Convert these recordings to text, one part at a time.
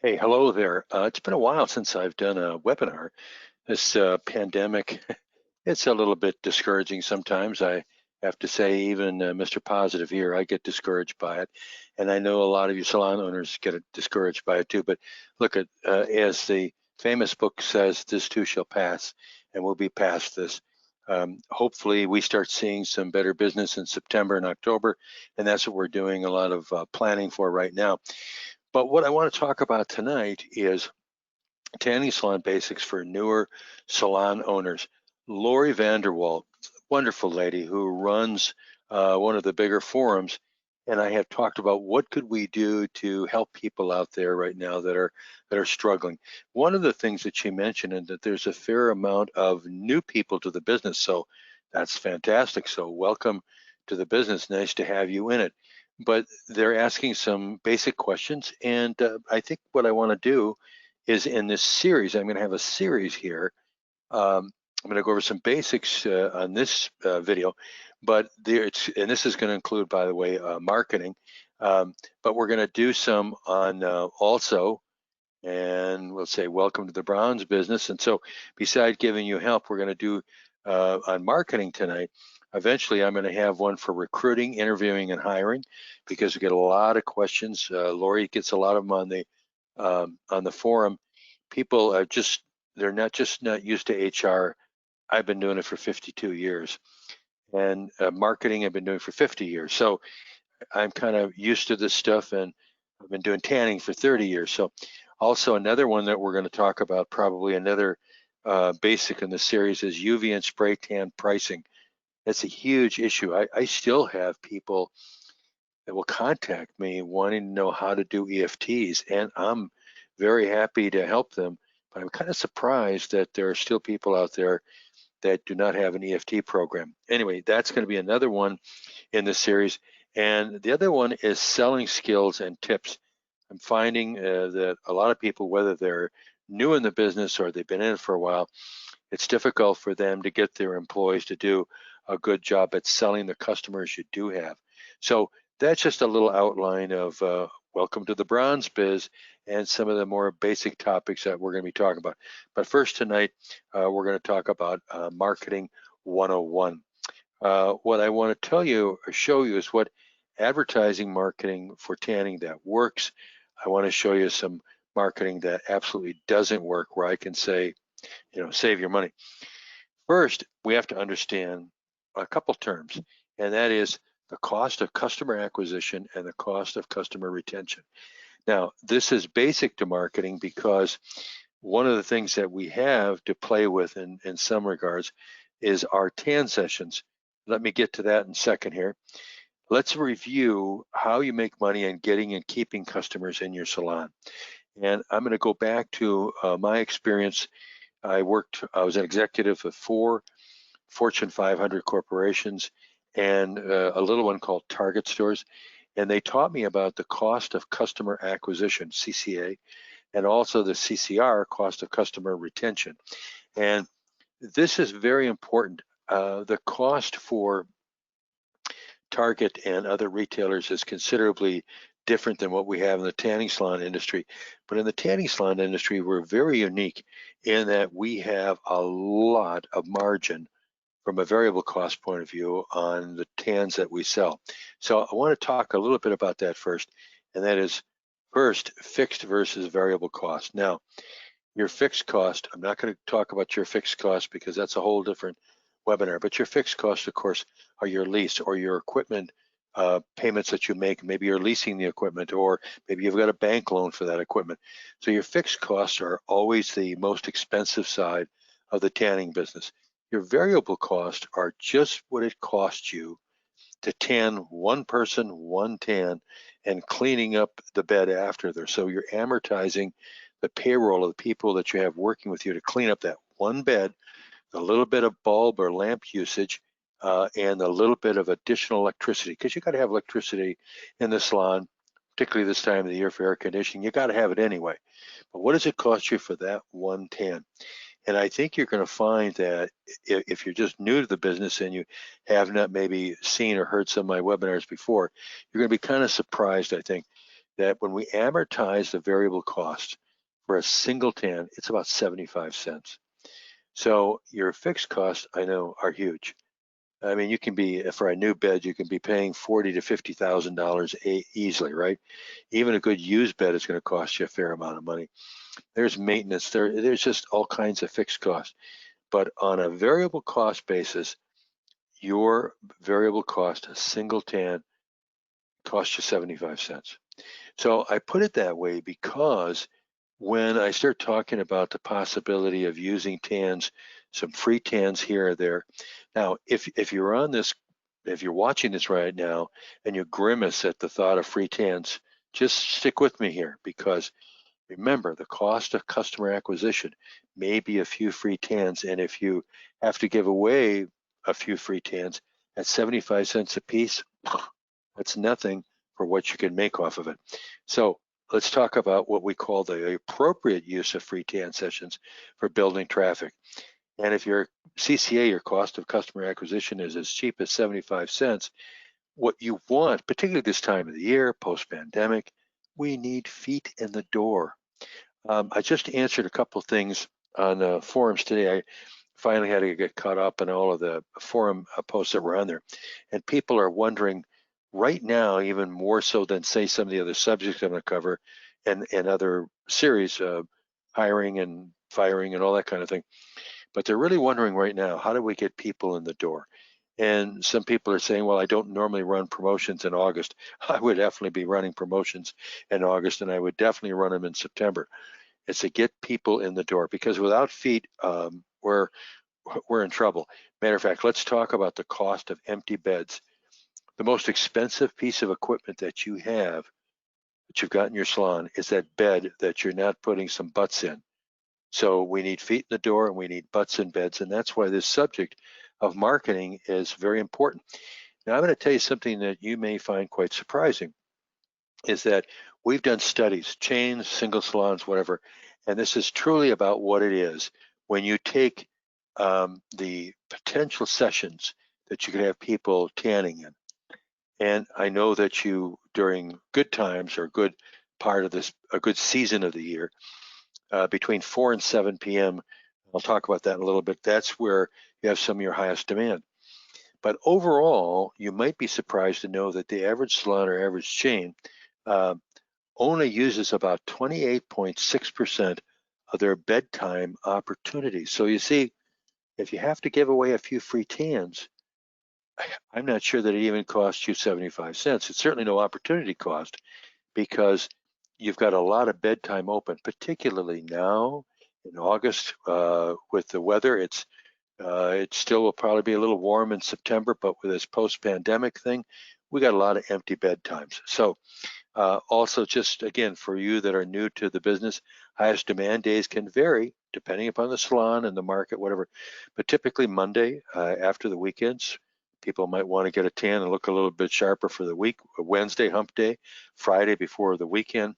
Hey, hello there. It's been a while since I've done a webinar. This pandemic, it's a little bit discouraging sometimes. I have to say, even Mr. Positive here, I get discouraged by it. And I know a lot of you salon owners get discouraged by it too. But look, as the famous book says, this too shall pass, and we'll be past this. Hopefully, we start seeing some better business in September and October, and that's what we're doing a lot of planning for right now. But what I want to talk about tonight is tanning salon basics for newer salon owners. Lori Vanderwalt, wonderful lady who runs one of the bigger forums, and I have talked about what could we do to help people out there right now that are struggling. One of the things that she mentioned is that there's a fair amount of new people to the business, so that's fantastic. So welcome to the business. Nice to have you in it. But they're asking some basic questions, and I think what I want to do is in this series, I'm going to have a series here. I'm going to go over some basics on this video, but and this is going to include, by the way, marketing. But we're going to do some on also, and we'll say welcome to the Browns business. And so besides giving you help, we're going to do on marketing tonight. Eventually, I'm going to have one for recruiting, interviewing, and hiring, because we get a lot of questions. Lori gets a lot of them on the forum. People are they're not used to HR. I've been doing it for 52 years, and marketing I've been doing for 50 years. So I'm kind of used to this stuff, and I've been doing tanning for 30 years. So also another one that we're going to talk about, probably another basic in the series, is UV and spray tan pricing. That's a huge issue. I still have people that will contact me wanting to know how to do EFTs, and I'm very happy to help them. But I'm kind of surprised that there are still people out there that do not have an EFT program. Anyway, that's going to be another one in the series. And the other one is selling skills and tips. I'm finding that a lot of people, whether they're new in the business or they've been in it for a while, it's difficult for them to get their employees to do a good job at selling the customers you do have. So that's just a little outline of welcome to the Bronze Biz and some of the more basic topics that we're going to be talking about. But first tonight, we're going to talk about Marketing 101. What I want to tell you or show you is what advertising marketing for tanning that works. I want to show you some marketing that absolutely doesn't work, where I can say, save your money. First, we have to understand a couple terms, and that is the cost of customer acquisition and the cost of customer retention. Now, this is basic to marketing because one of the things that we have to play with in some regards is our tan sessions. Let me get to that in a second here. Let's review how you make money on getting and keeping customers in your salon. And I'm going to go back to my experience. I was an executive of 4 Fortune 500 corporations and a little one called Target Stores. And they taught me about the cost of customer acquisition, CCA, and also the CCR, cost of customer retention. And this is very important. The cost for Target and other retailers is considerably different than what we have in the tanning salon industry. But in the tanning salon industry, we're very unique in that we have a lot of margin from a variable cost point of view on the tans that we sell. So I want to talk a little bit about that first, and that is first, fixed versus variable cost. Now, your fixed cost, I'm not going to talk about your fixed cost because that's a whole different webinar, but your fixed costs, of course, are your lease or your equipment payments that you make. Maybe you're leasing the equipment, or maybe you've got a bank loan for that equipment. So your fixed costs are always the most expensive side of the tanning business. Your variable costs are just what it costs you to tan one person, one tan, and cleaning up the bed after there. So you're amortizing the payroll of the people that you have working with you to clean up that one bed, a little bit of bulb or lamp usage, and a little bit of additional electricity, because you got to have electricity in the salon, particularly this time of the year for air conditioning. You got to have it anyway. But what does it cost you for that one tan? And I think you're going to find that if you're just new to the business and you have not maybe seen or heard some of my webinars before, you're going to be kind of surprised, I think. that when we amortize the variable cost for a single tan, it's about 75 cents. So your fixed costs, I know, are huge. I mean, you can be, for a new bed, you can be paying $40,000 to $50,000 easily, right? Even a good used bed is going to cost you a fair amount of money. There's maintenance, there's just all kinds of fixed costs. But on a variable cost basis, your variable cost, a single tan, costs you 75 cents. So I put it that way because when I start talking about the possibility of using tans, some free tans here or there. Now, if you're on this, if you're watching this right now and you grimace at the thought of free tans, just stick with me here, because remember, the cost of customer acquisition may be a few free tans, and if you have to give away a few free tans at 75 cents a piece, that's nothing for what you can make off of it. So let's talk about what we call the appropriate use of free tan sessions for building traffic. And if your CCA, your cost of customer acquisition, is as cheap as 75 cents, what you want, particularly this time of the year, post-pandemic, we need feet in the door. I just answered a couple of things on the forums today. I finally had to get caught up in all of the forum posts that were on there. And people are wondering right now, even more so than, say, some of the other subjects I'm going to cover and other series, hiring and firing and all that kind of thing. But they're really wondering right now, how do we get people in the door? And some people are saying, well, I don't normally run promotions in August. I would definitely be running promotions in August, and I would definitely run them in September. It's to get people in the door, because without feet, we're in trouble. Matter of fact, let's talk about the cost of empty beds. The most expensive piece of equipment that you have, that you've got in your salon, is that bed that you're not putting some butts in. So we need feet in the door and we need butts in beds, and that's why this subject of marketing is very important. Now, I'm going to tell you something that you may find quite surprising, is that we've done studies, chains, single salons, whatever, and this is truly about what it is. When you take the potential sessions that you could have people tanning in, and I know that you, during good times or good part of this, a good season of the year, between 4 and 7 p.m., I'll talk about that in a little bit, that's where you have some of your highest demand. But overall, you might be surprised to know that the average salon or average chain only uses about 28.6% of their bedtime opportunities. So you see, if you have to give away a few free tans, I'm not sure that it even costs you 75 cents. It's certainly no opportunity cost, because you've got a lot of bedtime open, particularly now in August with the weather. It still will probably be a little warm in September, but with this post-pandemic thing, we got a lot of empty bedtimes. So also, just again, for you that are new to the business, highest demand days can vary depending upon the salon and the market, whatever. But typically Monday after the weekends, people might want to get a tan and look a little bit sharper for the week. Wednesday, hump day, Friday before the weekend,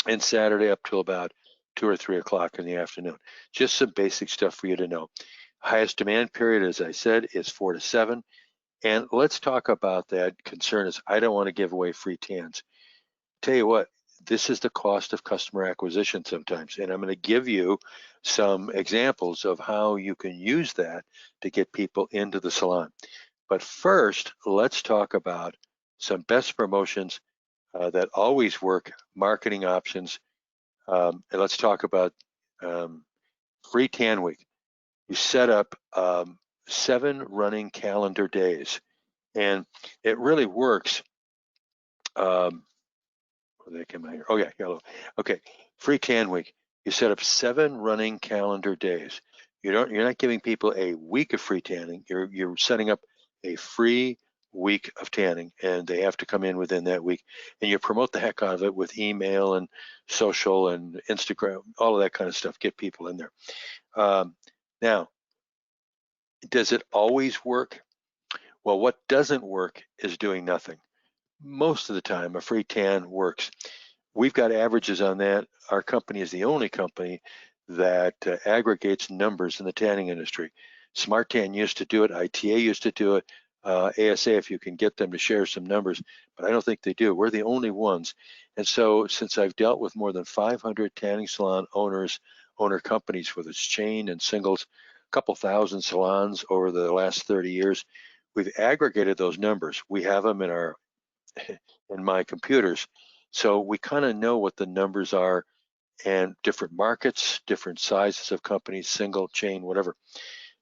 and Saturday up till about 2 or 3 o'clock in the afternoon. Just some basic stuff for you to know. Highest demand period, as I said, is 4 to 7. And let's talk about that concern is I don't want to give away free tans. Tell you what, this is the cost of customer acquisition sometimes. And I'm going to give you some examples of how you can use that to get people into the salon. But first, let's talk about some best promotions that always work, marketing options. And let's talk about free tan week. You set up 7 running calendar days, and it really works. They came out here. Oh yeah, yellow. Okay, free tan week. You set up 7 running calendar days. You're not giving people a week of free tanning. You're setting up a free week of tanning, and they have to come in within that week. And you promote the heck out of it with email and social and Instagram, all of that kind of stuff. Get people in there. Now, does it always work? Well, what doesn't work is doing nothing. Most of the time, a free tan works. We've got averages on that. Our company is the only company that aggregates numbers in the tanning industry. Smart Tan used to do it. ITA used to do it. ASA if you can get them to share some numbers, but I don't think they do. We're the only ones. And so since I've dealt with more than 500 tanning salon owner companies, whether it's chain and singles, a couple thousand salons over the last 30 years, we've aggregated those numbers. We have them in my computers. So we kind of know what the numbers are, and different markets, different sizes of companies, single, chain, whatever.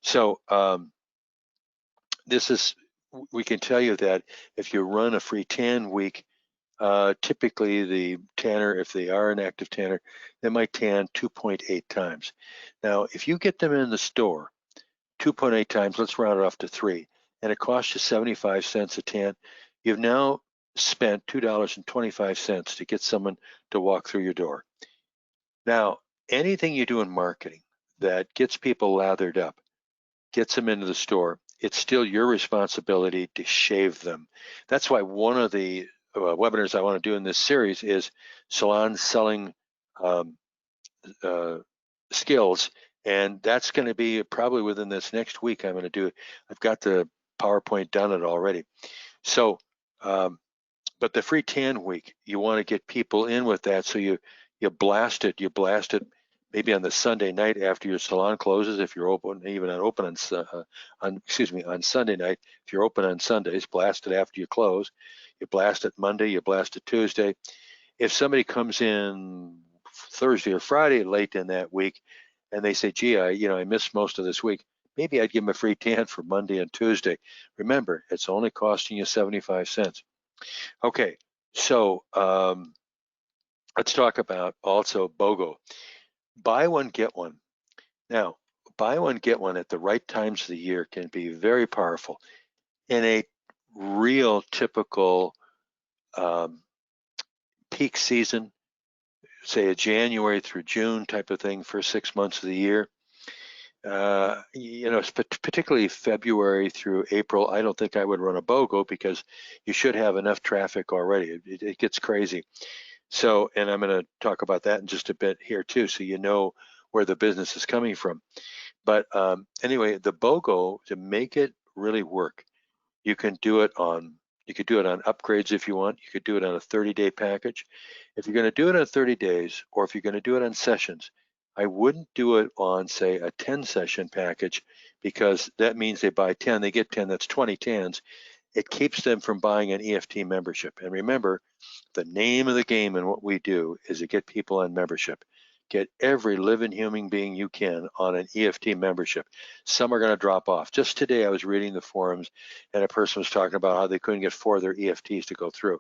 So we can tell you that if you run a free tan week, typically the tanner, if they are an active tanner, they might tan 2.8 times. Now, if you get them in the store 2.8 times, let's round it off to 3, and it costs you 75 cents a tan, you've now spent $2.25 to get someone to walk through your door. Now, anything you do in marketing that gets people lathered up, gets them into the store, it's still your responsibility to shave them. That's why one of the webinars I want to do in this series is salon selling skills, and that's going to be probably within this next week. I'm going to do it. I've got the PowerPoint done it already. So, but the free tan week, you want to get people in with that. So you blast it. You blast it maybe on the Sunday night after your salon closes, if you're open, even open on Sunday night. If you're open on Sundays, blast it after you close. You blast it Monday, you blast it Tuesday. If somebody comes in Thursday or Friday late in that week and they say, gee, I missed most of this week, maybe I'd give them a free tan for Monday and Tuesday. Remember, it's only costing you 75 cents. Okay, so let's talk about also BOGO. Buy one, get one. Now, buy one, get one at the right times of the year can be very powerful. In a real typical peak season, say a January through June type of thing for 6 months of the year, particularly February through April, I don't think I would run a BOGO because you should have enough traffic already. It gets crazy. So, and I'm going to talk about that in just a bit here too, so you know where the business is coming from. But anyway, the BOGO, to make it really work, you could do it on upgrades if you want. You could do it on a 30-day package. If you're going to do it on 30 days, or if you're going to do it on sessions, I wouldn't do it on, say, a 10-session package, because that means they buy 10, they get 10, that's 20 tans. It keeps them from buying an EFT membership. And remember, the name of the game in what we do is to get people on membership. Get every living human being you can on an EFT membership. Some are going to drop off. Just today I was reading the forums and a person was talking about how they couldn't get 4 of their EFTs to go through.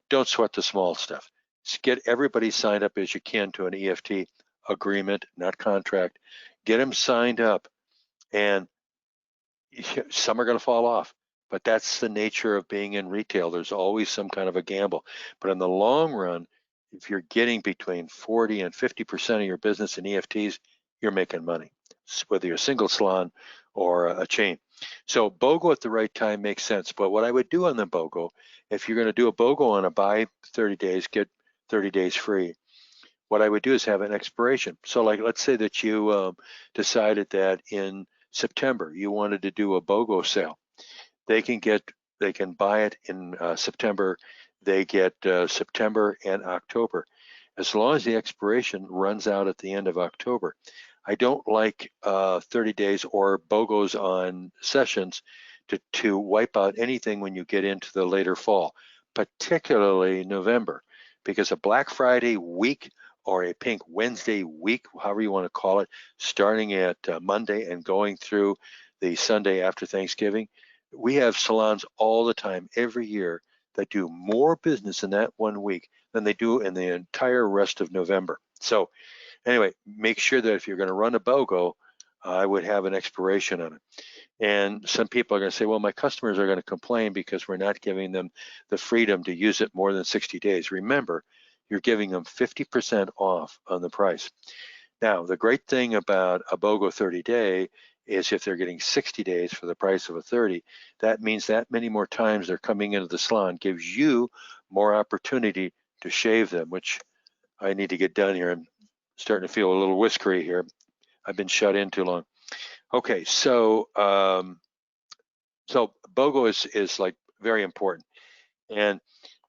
Don't sweat the small stuff. Just get everybody signed up as you can to an EFT agreement, not contract. Get them signed up, and some are going to fall off. But that's the nature of being in retail. There's always some kind of a gamble. But in the long run, if you're getting between 40 and 50% of your business in EFTs, you're making money, whether you're a single salon or a chain. So BOGO at the right time makes sense. But what I would do on the BOGO, if you're going to do a BOGO on a buy 30 days, get 30 days free, what I would do is have an expiration. So like, let's say that you decided that in September you wanted to do a BOGO sale. They can buy it in September. They get September and October, as long as the expiration runs out at the end of October. I don't like 30 days or BOGOs on sessions to wipe out anything when you get into the later fall, particularly November, because a Black Friday week or a Pink Wednesday week, however you want to call it, starting at Monday and going through the Sunday after Thanksgiving, we have salons all the time, every year, that do more business in that 1 week than they do in the entire rest of November. So anyway, make sure that if you're going to run a BOGO, I would have an expiration on it. And some people are going to say, well, my customers are going to complain because we're not giving them the freedom to use it more than 60 days. Remember, you're giving them 50% off on the price. Now, the great thing about a BOGO 30-day is if they're getting 60 days for the price of a 30, that means that many more times they're coming into the salon, gives you more opportunity to shave them, which I need to get done here. I'm starting to feel a little whiskery here. I've been shut in too long. Okay, so So BOGO is like very important. And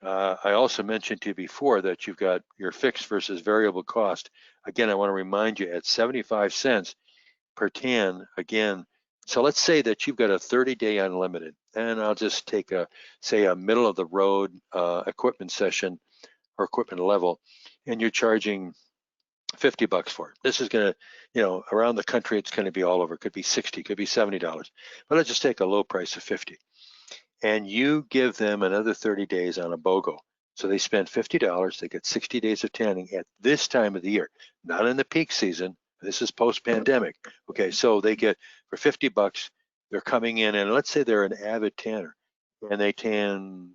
I also mentioned to you before that you've got your fixed versus variable cost. Again, I want to remind you at 75 cents per tan, again, so let's say that you've got a 30-day unlimited, and I'll just take say a middle of the road equipment session or equipment level, and you're charging $50 for it. This is going to, around the country, it's going to be all over. It could be 60, could be $70, but let's just take a low price of 50. And you give them another 30 days on a BOGO. So they spend $50, they get 60 days of tanning at this time of the year, not in the peak season. This is post-pandemic. Okay, so they get, for $50, they're coming in, and let's say they're an avid tanner, and they tan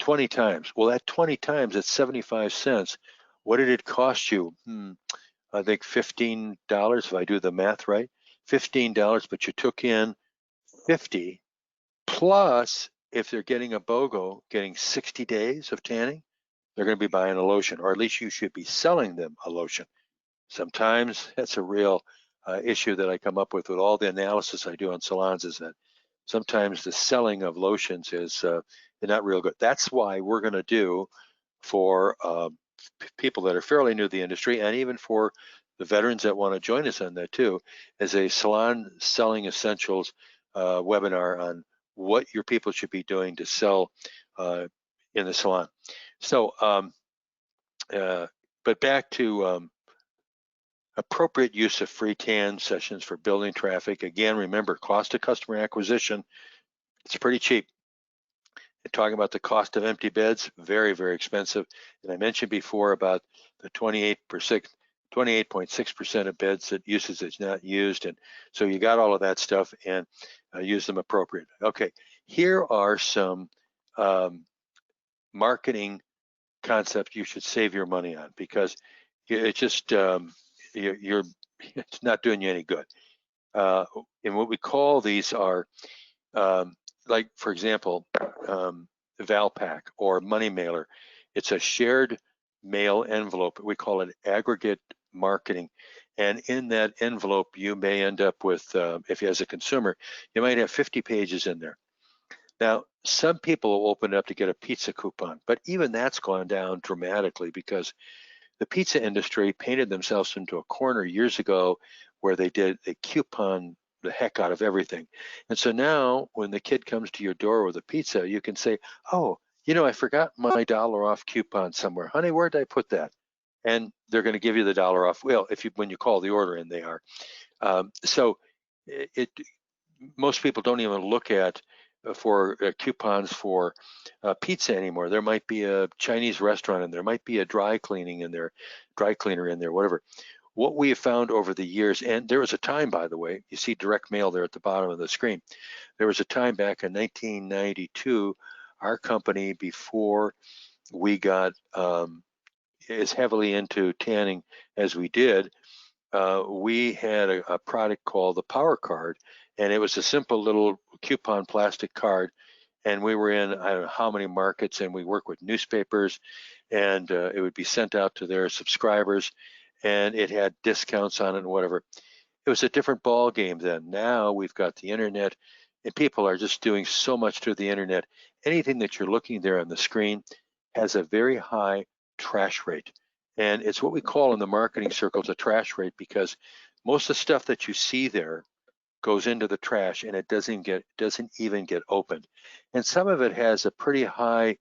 20 times. Well, that 20 times at 75 cents, what did it cost you? I think $15, if I do the math right. $15, but you took in 50. Plus, if they're getting a BOGO, getting 60 days of tanning, they're going to be buying a lotion, or at least you should be selling them a lotion. Sometimes that's a real issue that I come up with all the analysis I do on salons, is that sometimes the selling of lotions is not real good. That's why we're going to do for people that are fairly new to the industry, and even for the veterans that want to join us on that too, is a salon selling essentials webinar on what your people should be doing to sell in the salon. So, but back to appropriate use of free tan sessions for building traffic. Again, remember, cost of customer acquisition, it's pretty cheap. And talking about the cost of empty beds, very, very expensive. And I mentioned before about the 28.6% of beds that usage is not used. And so you got all of that stuff, and use them appropriate. Okay, here are some marketing concepts you should save your money on, because it just, it's not doing you any good. And what we call these are, like, for example, Valpak or Money Mailer. It's a shared mail envelope. We call it aggregate marketing. And in that envelope, you may end up with, if you as a consumer, you might have 50 pages in there. Now, some people will open it up to get a pizza coupon, but even that's gone down dramatically, because the pizza industry painted themselves into a corner years ago where they coupon the heck out of everything. And so now when the kid comes to your door with a pizza, you can say, oh, I forgot my $1 off coupon somewhere. Honey, where did I put that? And they're going to give you the $1 off. Well, when you call the order in, they are. So most people don't even look at for coupons for pizza anymore. There might be a Chinese restaurant in there, might be a dry cleaner in there, whatever. What we have found over the years, and there was a time, by the way, you see direct mail there at the bottom of the screen. There was a time back in 1992, our company, before we got as heavily into tanning as we did, we had a product called the Power Card, and it was a simple little coupon plastic card. And we were in, I don't know how many markets, and we work with newspapers, and it would be sent out to their subscribers, and it had discounts on it and whatever. It was a different ball game then. Now we've got the internet, and people are just doing so much through the internet. Anything that you're looking there on the screen has a very high trash rate. And it's what we call in the marketing circles a trash rate, because most of the stuff that you see there goes into the trash, and it doesn't even get opened. And some of it has a pretty high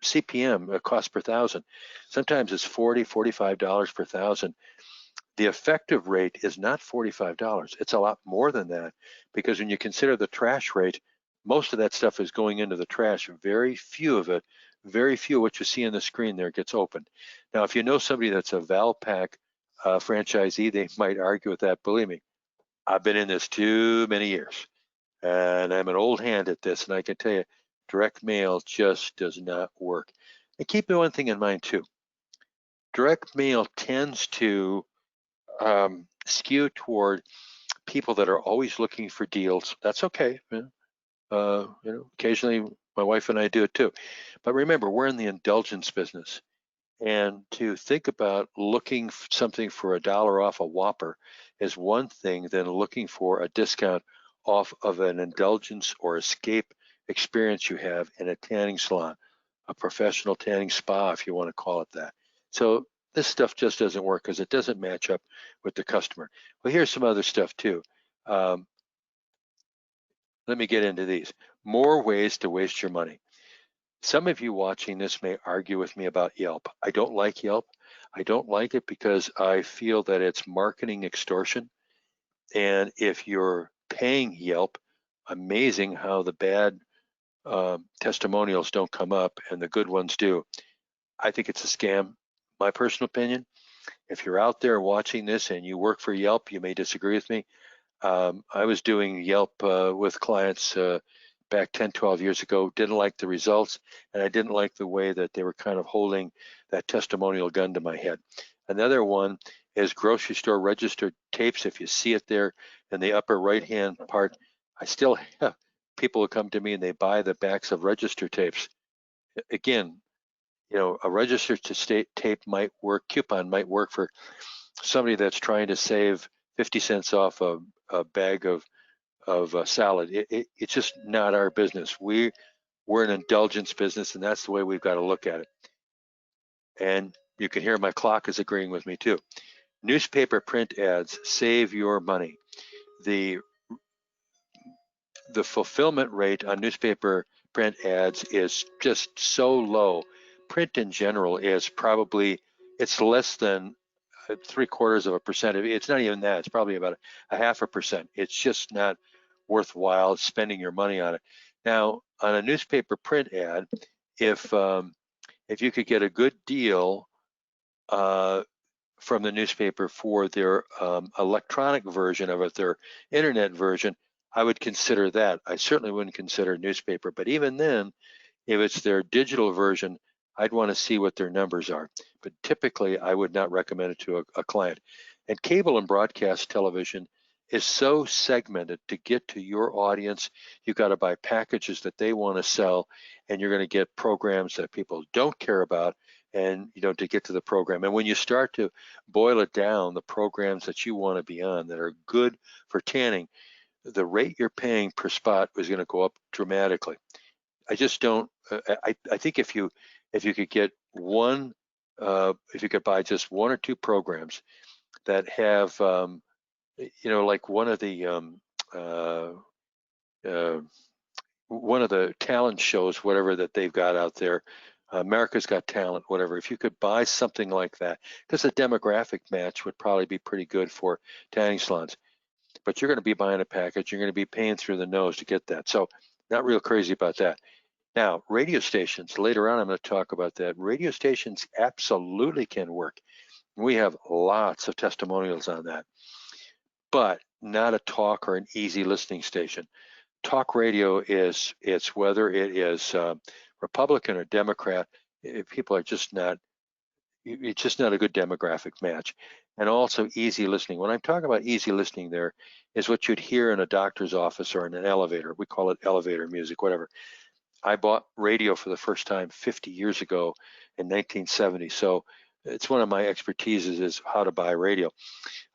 CPM, cost per thousand. Sometimes it's $40, $45 per thousand. The effective rate is not $45. It's a lot more than that, because when you consider the trash rate, most of that stuff is going into the trash. Very few of what you see on the screen there gets opened. Now, if you know somebody that's a Valpak franchisee, they might argue with that. Believe me, I've been in this too many years, and I'm an old hand at this, and I can tell you, direct mail just does not work. And keep one thing in mind too. Direct mail tends to skew toward people that are always looking for deals. That's okay. Occasionally my wife and I do it too. But remember, we're in the indulgence business. And to think about looking something for $1 off a Whopper is one thing than looking for a discount off of an indulgence or escape experience you have in a tanning salon, a professional tanning spa, if you want to call it that. So this stuff just doesn't work because it doesn't match up with the customer. Well, here's some other stuff too. Let me get into these. More ways to waste your money. Some of you watching this may argue with me about Yelp. I don't like Yelp. I don't like it because I feel that it's marketing extortion. And if you're paying Yelp, amazing how the bad testimonials don't come up and the good ones do. I think it's a scam, my personal opinion. If you're out there watching this and you work for Yelp, you may disagree with me. I was doing Yelp with clients back 10, 12 years ago, didn't like the results, and I didn't like the way that they were kind of holding that testimonial gun to my head. Another one is grocery store registered tapes. If you see it there in the upper right-hand part, I still have people who come to me and they buy the backs of register tapes. Again, you know, a register to state tape might work, coupon might work for somebody that's trying to save 50 cents off a bag of salad. It's just not our business. We're an indulgence business, and that's the way we've got to look at it. And you can hear my clock is agreeing with me too. Newspaper print ads save your money. The fulfillment rate on newspaper print ads is just so low. Print in general is probably, it's less than 0.75%. It's not even that. It's probably about a 0.5%. It's just not worthwhile spending your money on it. Now, on a newspaper print ad, if you could get a good deal from the newspaper for their electronic version of it, their internet version, I would consider that. I certainly wouldn't consider newspaper, but even then, if it's their digital version, I'd want to see what their numbers are. But typically, I would not recommend it to a client. And cable and broadcast television is so segmented to get to your audience. You've got to buy packages that they want to sell, and you're going to get programs that people don't care about, and to get to the program. And when you start to boil it down, the programs that you want to be on that are good for tanning, the rate you're paying per spot is going to go up dramatically. I just don't. I think if you could get one, if you could buy just one or two programs that have, like one of the talent shows, whatever that they've got out there, America's Got Talent, whatever. If you could buy something like that, because the demographic match would probably be pretty good for tanning salons. But you're going to be buying a package. You're going to be paying through the nose to get that. So not real crazy about that. Now, radio stations, later on I'm going to talk about that. Radio stations absolutely can work. We have lots of testimonials on that, but not a talk or an easy listening station. Talk radio it's whether it is Republican or Democrat, people are just not, it's just not a good demographic match. And also easy listening. When I'm talking about easy listening, there is what you'd hear in a doctor's office or in an elevator. We call it elevator music, whatever. I bought radio for the first time 50 years ago in 1970. So it's one of my expertises is how to buy radio.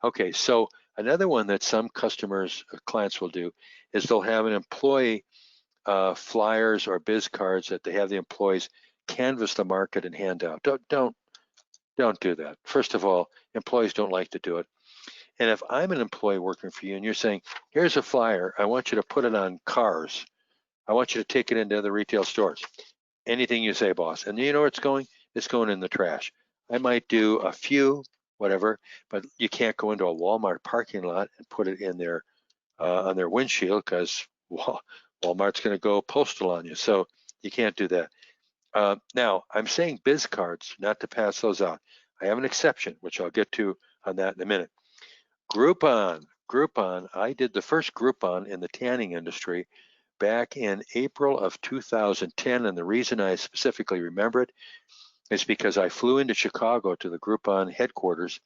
Okay, so another one that some customers, clients will do is they'll have an employee flyers or biz cards that they have the employees canvass the market and hand out. Don't do that. First of all, employees don't like to do it. And if I'm an employee working for you and you're saying, here's a flyer, I want you to put it on cars. I want you to take it into the retail stores. Anything you say, boss. And you know where it's going? It's going in the trash. I might do a few, whatever, but you can't go into a Walmart parking lot and put it in their on their windshield because Walmart's going to go postal on you. So you can't do that. Now, I'm saying biz cards, not to pass those out. I have an exception, which I'll get to on that in a minute. Groupon. I did the first Groupon in the tanning industry back in April of 2010, and the reason I specifically remember it is because I flew into Chicago to the Groupon headquarters,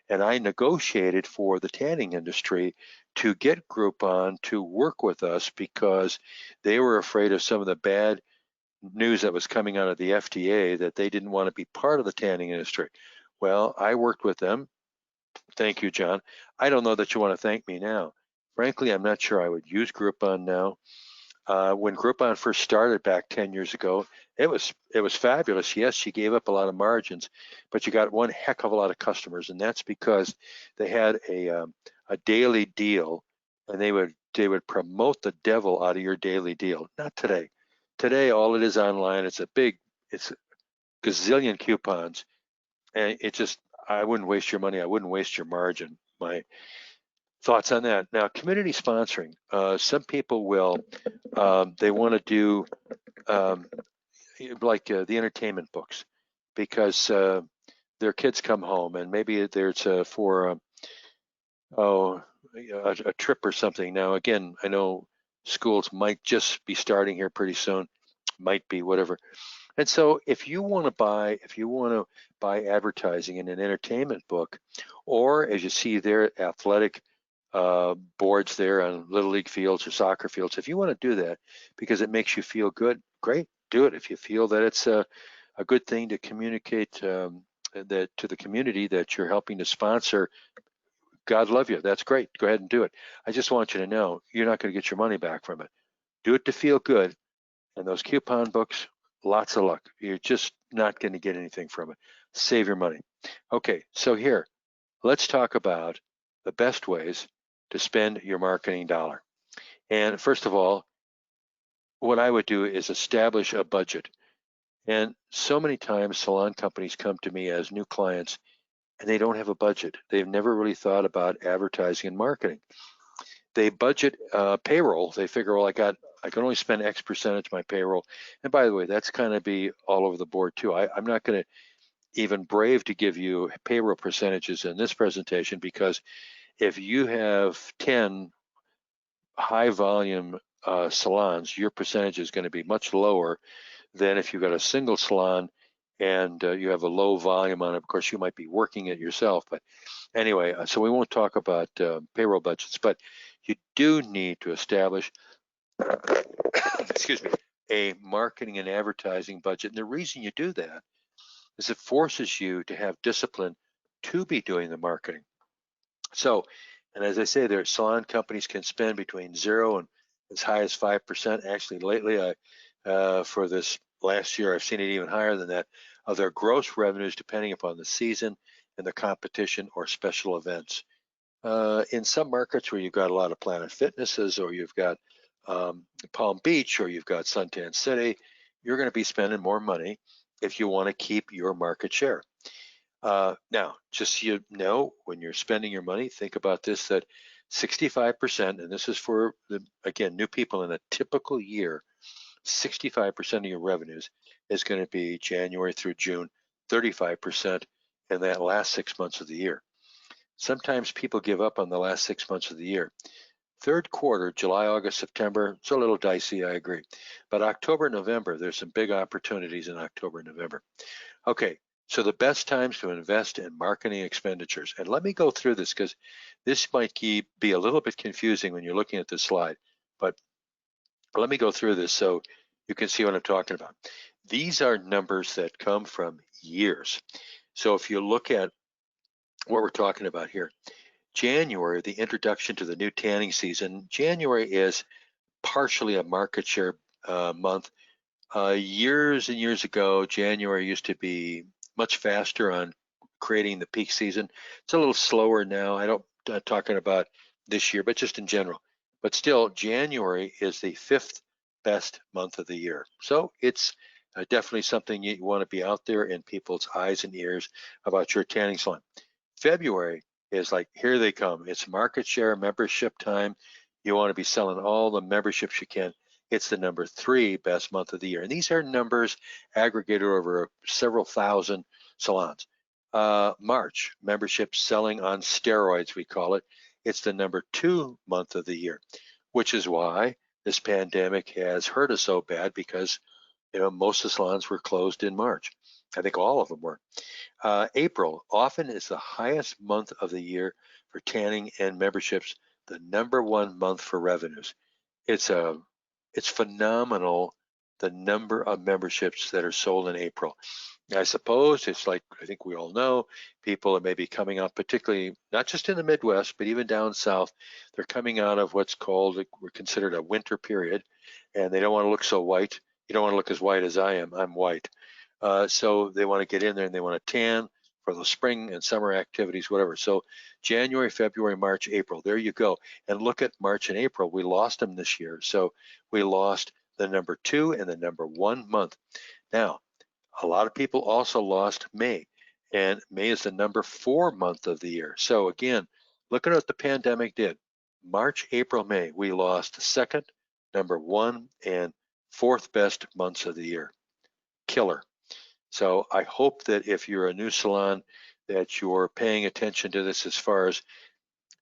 and I negotiated for the tanning industry to get Groupon to work with us because they were afraid of some of the bad news that was coming out of the FDA that they didn't want to be part of the tanning industry. Well, I worked with them. Thank you, John. I don't know that you want to thank me now. Frankly, I'm not sure I would use Groupon now. When Groupon first started back 10 years ago, it was fabulous. Yes, you gave up a lot of margins, but you got one heck of a lot of customers, and that's because they had a daily deal, and they would promote the devil out of your daily deal. Not today. Today, all it is online. It's a gazillion coupons, and I wouldn't waste your money. I wouldn't waste your margin. My thoughts on that. Now, community sponsoring. Some people will, they want to do um, like the entertainment books because their kids come home and maybe there's for oh a trip or something. Now, again, I know schools might just be starting here pretty soon, might be whatever. And so if you want to buy advertising in an entertainment book, or as you see there, athletic boards there on little league fields or soccer fields, if you want to do that because it makes you feel good, great, do it. If you feel that it's a good thing to communicate that to the community that you're helping to sponsor, God love you. That's great. Go ahead and do it. I just want you to know you're not going to get your money back from it. Do it to feel good. And those coupon books, lots of luck. You're just not going to get anything from it. Save your money. Okay, so here, let's talk about the best ways to spend your marketing dollar. And first of all, what I would do is establish a budget. And so many times salon companies come to me as new clients and they don't have a budget. They've never really thought about advertising and marketing. They budget payroll. They figure, well, I can only spend X percentage of my payroll. And by the way, that's kind of be all over the board too. I'm not going to even brave to give you payroll percentages in this presentation because if you have 10 high volume salons, your percentage is going to be much lower than if you've got a single salon and you have a low volume on it. Of course, you might be working it yourself, but anyway, so we won't talk about payroll budgets, but you do need to establish, excuse me, a marketing and advertising budget. And the reason you do that is it forces you to have discipline to be doing the marketing. So, and as I say, there salon companies can spend between 0 and as high as 5%. Actually, lately, for this last year, I've seen it even higher than that of their gross revenues, depending upon the season and the competition or special events. In some markets where you've got a lot of Planet Fitnesses, or you've got Palm Beach, or you've got Suntan City, you're going to be spending more money if you want to keep your market share. Now, just so you know, when you're spending your money, think about this, that 65%, and this is for, again, new people in a typical year, 65% of your revenues is going to be January through June, 35% in that last 6 months of the year. Sometimes people give up on the last 6 months of the year. Third quarter, July, August, September, it's a little dicey, I agree. But October, November, there's some big opportunities in October and November. Okay, so the best times to invest in marketing expenditures. And let me go through this because this might be a little bit confusing when you're looking at this slide. But let me go through this so you can see what I'm talking about. These are numbers that come from years. So if you look at what we're talking about here, January, the introduction to the new tanning season, January is partially a market share month. Years and years ago, January used to be much faster on creating the peak season. It's a little slower now. I'm talking about this year, but just in general. But still, January is the 5th best month of the year. So it's definitely something you want to be out there in people's eyes and ears about your tanning salon. February is like, here they come. It's market share, membership time. You want to be selling all the memberships you can. It's the number 3 best month of the year. And these are numbers aggregated over several thousand salons. March, membership selling on steroids, we call it. It's the number 2 month of the year, which is why this pandemic has hurt us so bad because most of the salons were closed in March. I think all of them were. April often is the highest month of the year for tanning and memberships, the number 1 month for revenues. It's phenomenal, the number of memberships that are sold in April. I suppose it's like, I think we all know, people are maybe coming out, particularly not just in the Midwest, but even down south, they're coming out of what's called, we're considered a winter period, and they don't want to look so white. You don't want to look as white as I am. I'm white. So they want to get in there and they want to tan for the spring and summer activities, whatever. So January, February, March, April, there you go. And look at March and April, we lost them this year. So we lost the number 2 and the number 1 month. Now, a lot of people also lost May, and May is the number 4 month of the year. So again, look at what the pandemic did. March, April, May, we lost the second, number 1, and 4th best months of the year. Killer. So I hope that if you're a new salon, that you're paying attention to this as far as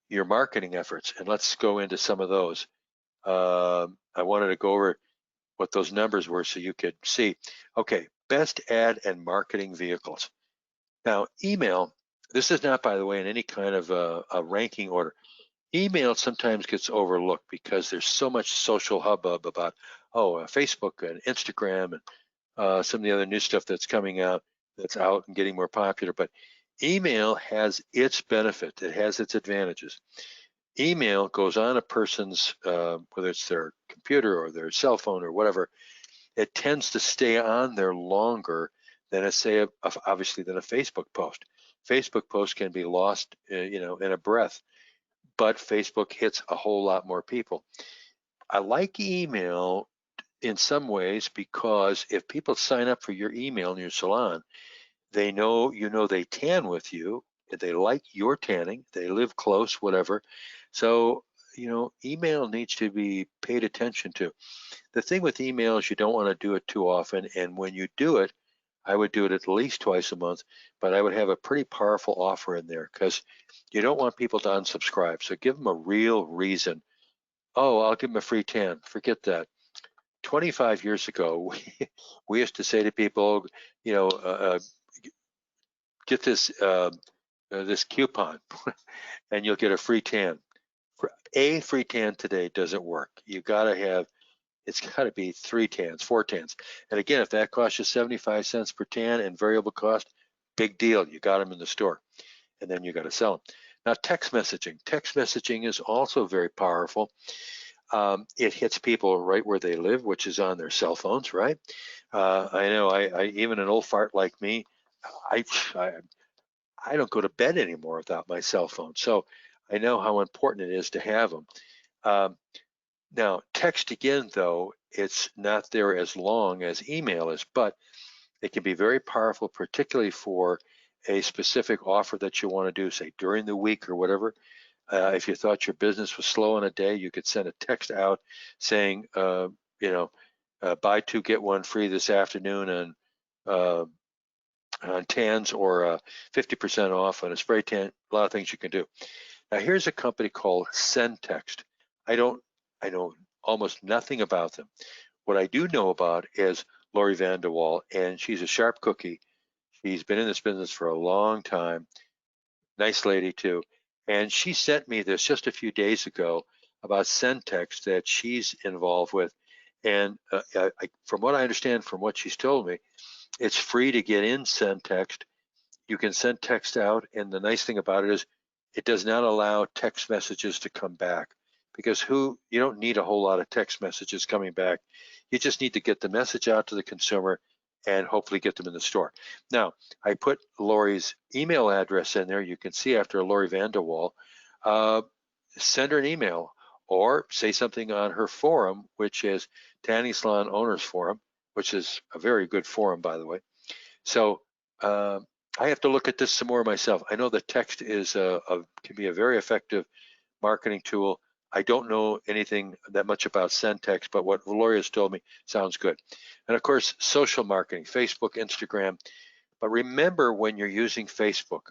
your marketing efforts. And let's go into some of those. I wanted to go over what those numbers were so you could see. Okay, best ad and marketing vehicles. Now, email, this is not, by the way, in any kind of a ranking order. Email sometimes gets overlooked because there's so much social hubbub about, Facebook and Instagram and some of the other new stuff that's coming out, that's out and getting more popular. But email has its benefit. It has its advantages. Email goes on a person's, whether it's their computer or their cell phone or whatever, it tends to stay on there longer than obviously than a Facebook post. Facebook post can be lost, in a breath, but Facebook hits a whole lot more people. I like email in some ways because if people sign up for your email in your salon, they know they tan with you, they like your tanning, they live close, whatever. So, email needs to be paid attention to. The thing with email is you don't want to do it too often, and when you do it, I would do it at least twice a month, but I would have a pretty powerful offer in there because you don't want people to unsubscribe. So give them a real reason. Oh, I'll give them a free tan. Forget that. 25 years ago, we used to say to people, get this coupon and you'll get a free tan. A free tan today doesn't work. It's got to be 3 tans, 4 tans. And again, if that costs you 75 cents per tan and variable cost, big deal. You got them in the store, and then you got to sell them. Now, text messaging. Text messaging is also very powerful. It hits people right where they live, which is on their cell phones, right? I know, I even an old fart like me, I don't go to bed anymore without my cell phone. So I know how important it is to have them. Now, text again, though, it's not there as long as email is, but it can be very powerful, particularly for a specific offer that you want to do, say during the week or whatever. If you thought your business was slow in a day, you could send a text out saying, buy 2, get 1 free this afternoon on tans, or 50% off on a spray tan. A lot of things you can do. Now, here's a company called SendText. I know almost nothing about them. What I do know about is Lori Vanderwall, and she's a sharp cookie. She's been in this business for a long time. Nice lady too. And she sent me this just a few days ago about SendText that she's involved with. And from what I understand, from what she's told me, it's free to get in SendText. You can send text out, and the nice thing about it is it does not allow text messages to come back, because you don't need a whole lot of text messages coming back. You just need to get the message out to the consumer and hopefully get them in the store. Now, I put Lori's email address in there. You can see after Lori Vanderwall, send her an email or say something on her forum, which is Tanning Salon Owners Forum, which is a very good forum, by the way. So I have to look at this some more myself. I know that text can be a very effective marketing tool. I don't know anything that much about SendText, but what Valoria's told me sounds good. And of course, social marketing, Facebook, Instagram. But remember, when you're using Facebook,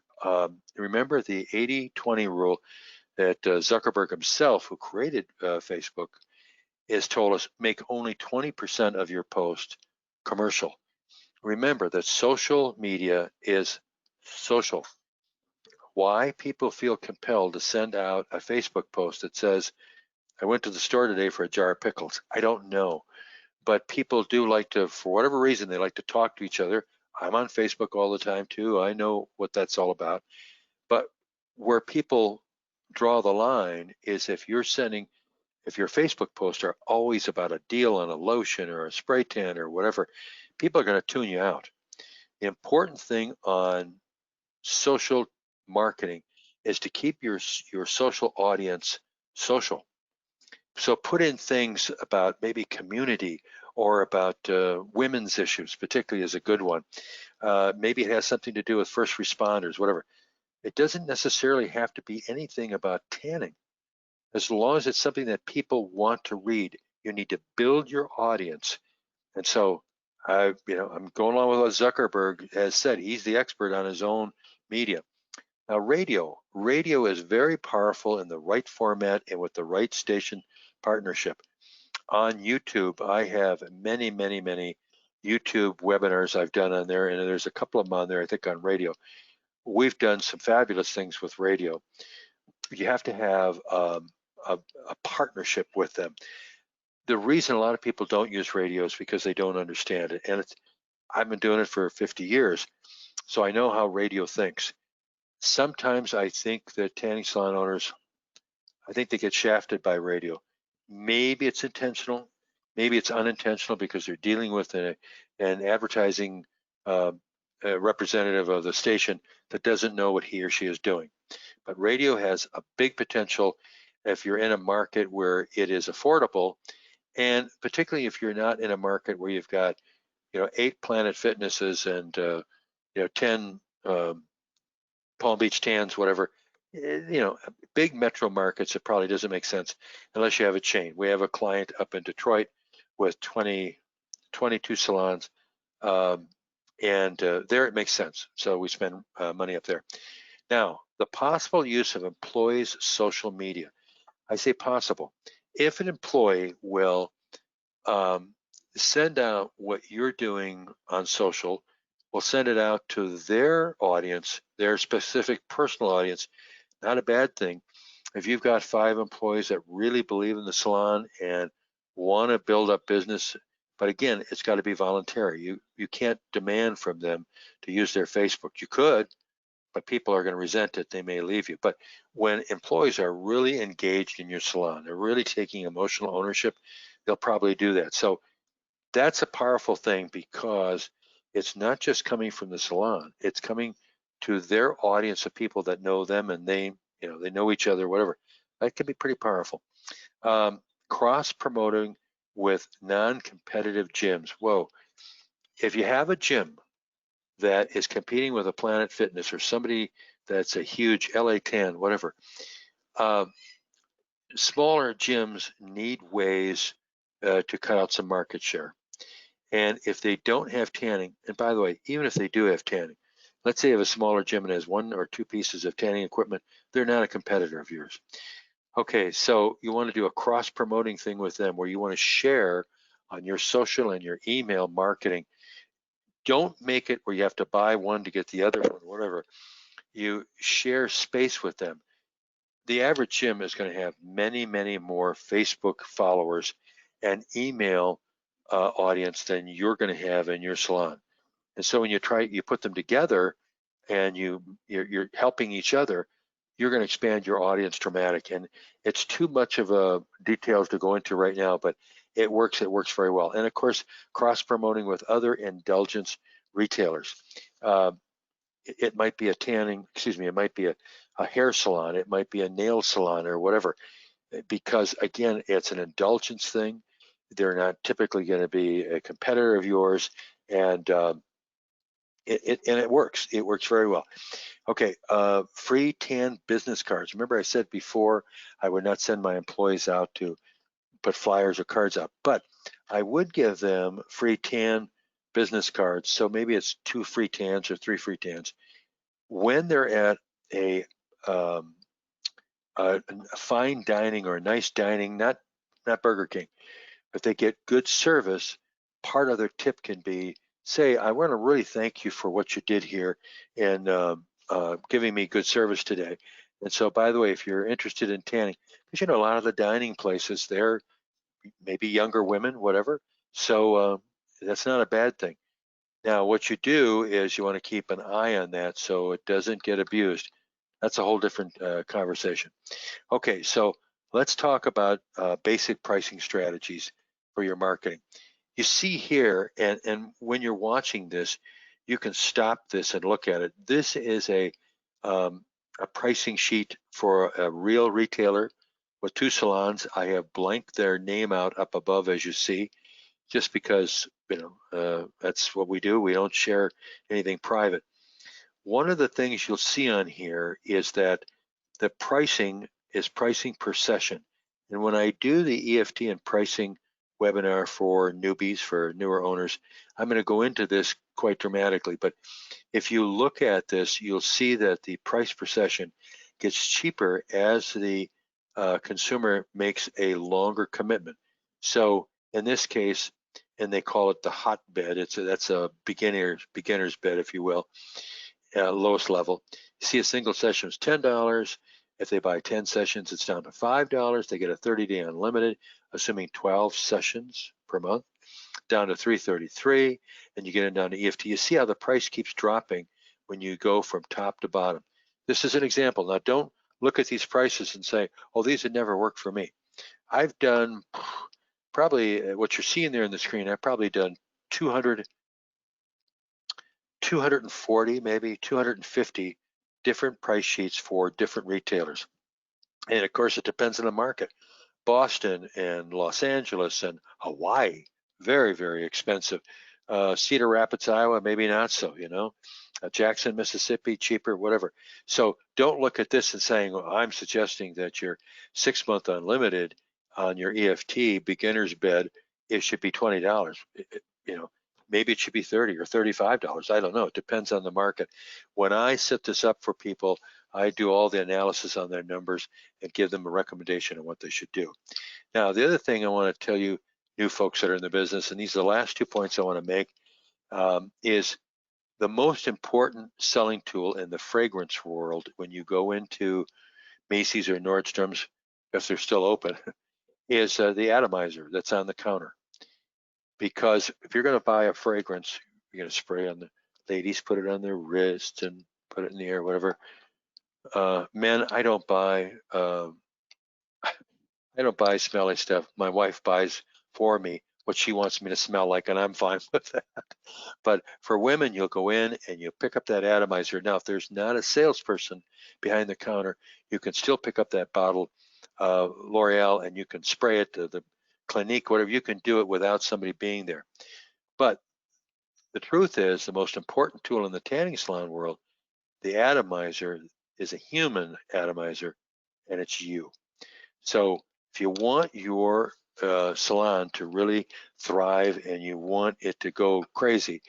remember the 80-20 rule that Zuckerberg himself, who created Facebook, has told us: make only 20% of your post commercial. Remember that social media is social. Why people feel compelled to send out a Facebook post that says, I went to the store today for a jar of pickles, I don't know. But people do like to, for whatever reason, they like to talk to each other. I'm on Facebook all the time too. I know what that's all about. But where people draw the line is if your Facebook posts are always about a deal on a lotion or a spray tan or whatever, people are going to tune you out. The important thing on social marketing is to keep your social audience social. So put in things about maybe community or about women's issues, particularly is a good one. Maybe it has something to do with first responders, whatever. It doesn't necessarily have to be anything about tanning. As long as it's something that people want to read, you need to build your audience. And so I'm going along with what Zuckerberg has said. He's the expert on his own media. Now, radio is very powerful in the right format and with the right station partnership. On YouTube, I have many, many, many YouTube webinars I've done on there, and there's a couple of them on there, I think, on radio. We've done some fabulous things with radio. You have to have a partnership with them. The reason a lot of people don't use radio is because they don't understand it. And I've been doing it for 50 years, so I know how radio thinks. Sometimes I think that tanning salon owners, I think they get shafted by radio. Maybe it's intentional, maybe it's unintentional because they're dealing with an advertising representative of the station that doesn't know what he or she is doing. But radio has a big potential if you're in a market where it is affordable, and particularly if you're not in a market where you've got 8 Planet Fitnesses and 10 Palm Beach Tans, whatever. Big metro markets, it probably doesn't make sense unless you have a chain. We have a client up in Detroit with 22 salons, and there it makes sense. So we spend money up there. Now, the possible use of employees' social media. I say possible. If an employee will send out what you're doing on social, will send it out to their audience, their specific personal audience, not a bad thing. If you've got 5 employees that really believe in the salon and want to build up business, but again, it's got to be voluntary. You can't demand from them to use their Facebook. You could, but people are going to resent it. They may leave you. But when employees are really engaged in your salon, they're really taking emotional ownership, they'll probably do that. So that's a powerful thing because it's not just coming from the salon, it's coming to their audience of people that know them and they know each other, whatever. That can be pretty powerful. Cross promoting with non-competitive gyms. Whoa, if you have a gym that is competing with a Planet Fitness or somebody that's a huge LA 10, whatever, smaller gyms need ways to cut out some market share. And if they don't have tanning, and by the way, even if they do have tanning, let's say you have a smaller gym and has 1 or 2 pieces of tanning equipment, they're not a competitor of yours. Okay, so you want to do a cross-promoting thing with them where you want to share on your social and your email marketing. Don't make it where you have to buy one to get the other one, whatever. You share space with them. The average gym is going to have many, many more Facebook followers and email audience than you're going to have in your salon. And so when you put them together and you're helping each other, you're going to expand your audience dramatic. And it's too much of a details to go into right now, but it works very well. And of course, cross promoting with other indulgence retailers. It might be it might be a hair salon, it might be a nail salon or whatever, because again, it's an indulgence thing. They're not typically going to be a competitor of yours, and it works. It works very well. Okay, free tan business cards. Remember I said before I would not send my employees out to put flyers or cards out, but I would give them free tan business cards. So maybe it's 2 free tans or 3 free tans. When they're at a fine dining or a nice dining, not Burger King, if they get good service, part of their tip can be, say, I want to really thank you for what you did here and giving me good service today. And so, by the way, if you're interested in tanning, because a lot of the dining places, they're maybe younger women, whatever. So that's not a bad thing. Now, what you do is you want to keep an eye on that so it doesn't get abused. That's a whole different conversation. Okay, so let's talk about basic pricing strategies for your marketing. You see here, and when you're watching this, you can stop this and look at it. This is a pricing sheet for a real retailer with 2 salons. I have blanked their name out up above, as you see, just because that's what we do. We don't share anything private. One of the things you'll see on here is that the pricing is pricing per session. And when I do the EFT and pricing webinar for newbies, for newer owners, I'm going to go into this quite dramatically. But if you look at this, you'll see that the price per session gets cheaper as the consumer makes a longer commitment. So in this case, and they call it the hot bed, that's a beginner's bed, if you will, lowest level. You see a single session is $10. If they buy 10 sessions, it's down to $5. They get a 30-day unlimited, assuming 12 sessions per month, down to $333, and you get it down to EFT. You see how the price keeps dropping when you go from top to bottom. This is an example. Now, don't look at these prices and say, oh, these would never work for me. I've done probably what you're seeing there in the screen. I've probably done 240, maybe 250 different price sheets for different retailers. And of course, it depends on the market. Boston and Los Angeles and Hawaii, very, very expensive. Cedar Rapids, Iowa, maybe not so, Jackson, Mississippi, cheaper, whatever. So don't look at this and saying, well, I'm suggesting that your 6-month unlimited on your EFT beginner's bed, it should be $20. Maybe it should be $30 or $35. I don't know. It depends on the market. When I set this up for people, I do all the analysis on their numbers and give them a recommendation on what they should do. Now, the other thing I want to tell you, new folks that are in the business, and these are the last 2 points I want to make, is the most important selling tool in the fragrance world when you go into Macy's or Nordstrom's, if they're still open, is the atomizer that's on the counter. Because if you're going to buy a fragrance, you're going to spray on the ladies, put it on their wrist and put it in the air, whatever. Men, I don't buy smelly stuff. My wife buys for me what she wants me to smell like, and I'm fine with that. But for women, you'll go in and you pick up that atomizer. Now, if there's not a salesperson behind the counter, you can still pick up that bottle of L'Oreal and you can spray it to the Clinique, whatever. You can do it without somebody being there. But the truth is, the most important tool in the tanning salon world, the atomizer, is a human atomizer, and it's you. So if you want your salon to really thrive and you want it to go crazy,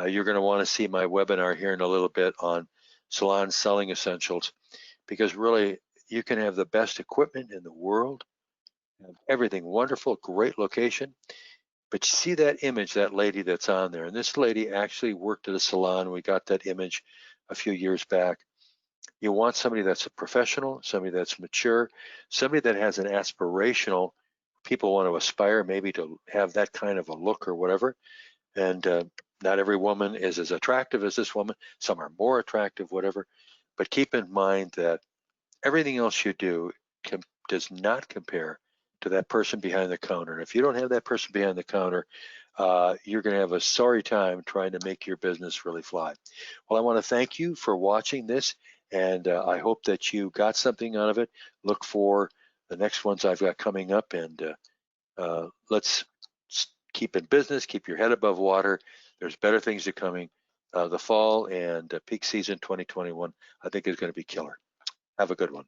you're going to want to see my webinar here in a little bit on salon selling essentials, because really you can have the best equipment in the world, have everything wonderful, great location, but you see that image, that lady that's on there, and this lady actually worked at a salon. We got that image a few years back. You want somebody that's a professional, somebody that's mature, somebody that has an aspirational, people want to aspire maybe to have that kind of a look or whatever. And not every woman is as attractive as this woman. Some are more attractive, whatever. But keep in mind that everything else you do does not compare to that person behind the counter. And if you don't have that person behind the counter, you're going to have a sorry time trying to make your business really fly. Well, I want to thank you for watching this, and I hope that you got something out of it. Look for the next ones I've got coming up, and let's keep in business, keep your head above water. There's better things are coming. The fall and peak season 2021, I think, is going to be killer. Have a good one.